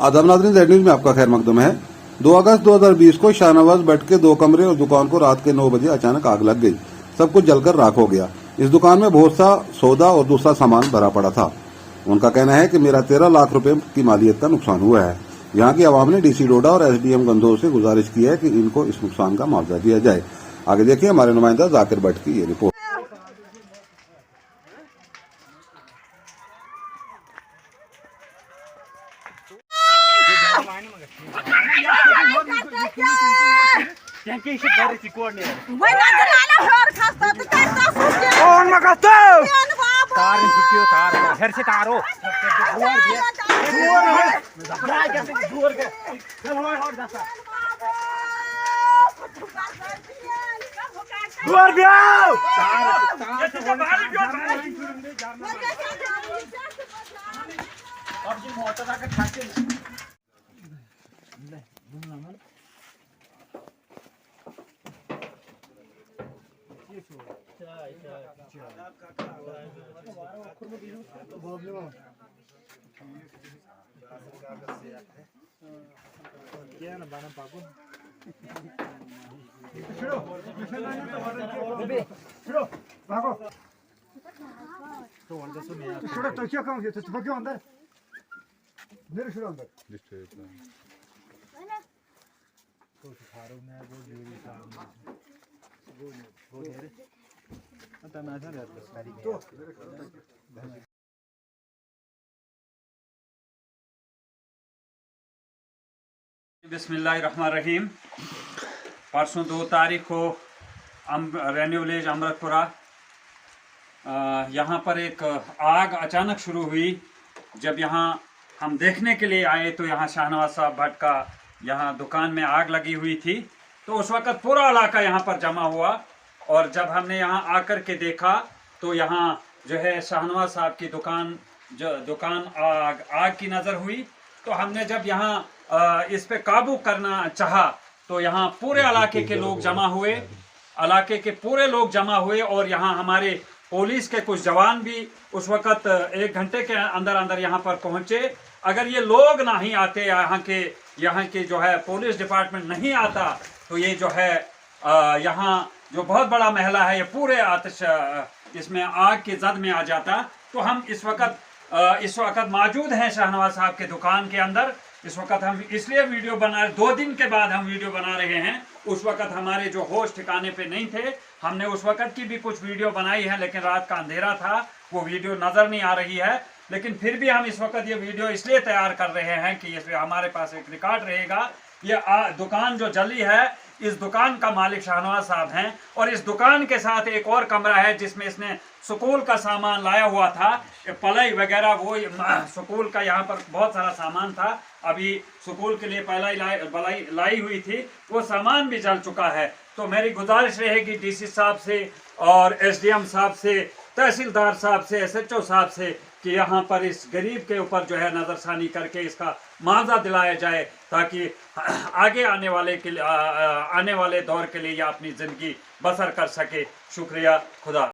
आदाब नाज़रीन, Z news में आपका खैर मकदम है। 2 अगस्त 2020 को शाहनवाज भट्ट के 2 कमरे और दुकान को रात के 9 बजे अचानक आग लग गई। सब कुछ जलकर राख हो गया। इस दुकान में बहुत सा सौदा और दूसरा सामान भरा पड़ा था। उनका कहना है कि मेरा 13 लाख रुपए की मालियत का नुकसान हुआ है। यहाँ की आवाम ने डीसी डोडा और एसडीएम गंदोर से गुजारिश की है कि इनको इस नुकसान का मुआवजा दिया जाए। आगे देखिए हमारे नुमाइंदा जाकिर भट्ट की ये रिपोर्ट। बिस्मिल्लाहिर्रहमानिर्रहीम। परसों 2 तारीख को रेन्यू विलेज अमृतपुरा यहाँ पर एक आग अचानक शुरू हुई। जब यहाँ हम देखने के लिए आए तो यहाँ शाहनवाज साहब भट्ट का यहाँ दुकान में आग लगी हुई थी। तो उस वक़्त पूरा इलाका यहाँ पर जमा हुआ और जब हमने यहाँ आकर के देखा तो यहाँ जो है शाहनवाज साहब की दुकान आग की नज़र हुई। तो हमने जब यहाँ इस पे काबू करना चाहा तो यहाँ पूरे इलाके के लोग जमा हुए, और यहाँ हमारे पुलिस के कुछ जवान भी उस वक़्त 1 घंटे के अंदर अंदर यहाँ पर पहुँचे। अगर ये लोग नहीं आते, यहाँ के जो है पुलिस डिपार्टमेंट नहीं आता तो ये जो है यहाँ जो बहुत बड़ा महला है ये पूरे आतिश इसमें आग के जद में आ जाता। तो हम इस वक्त मौजूद हैं शाहनवाज साहब के दुकान के अंदर। इस वक्त हम इसलिए वीडियो बना रहे, 2 दिन के बाद हम वीडियो बना रहे हैं। उस वक्त हमारे जो होश ठिकाने पे नहीं थे। हमने उस वक्त की भी कुछ वीडियो बनाई है, लेकिन रात का अंधेरा था, वो वीडियो नज़र नहीं आ रही है। लेकिन फिर भी हम इस वक्त ये वीडियो इसलिए तैयार कर रहे हैं कि इसमें हमारे पास एक रिकॉर्ड रहेगा। ये दुकान जो जली है, इस दुकान का मालिक शाहनवाज साहब हैं और इस दुकान के साथ एक और कमरा है जिसमें इसने स्कूल का सामान लाया हुआ था, पलाई वगैरह, वो स्कूल का यहाँ पर बहुत सारा सामान था। अभी स्कूल के लिए पलाई लाई हुई थी, वो सामान भी जल चुका है। तो मेरी गुजारिश रहेगी डीसी साहब से और एसडीएम साहब से, तहसीलदार साहब से, एसएचओ साहब से कि यहाँ पर इस गरीब के ऊपर जो है नज़रसानी करके इसका मुआवजा दिलाया जाए, ताकि आगे आने वाले दौर के लिए यह अपनी ज़िंदगी बसर कर सके। शुक्रिया। खुदा।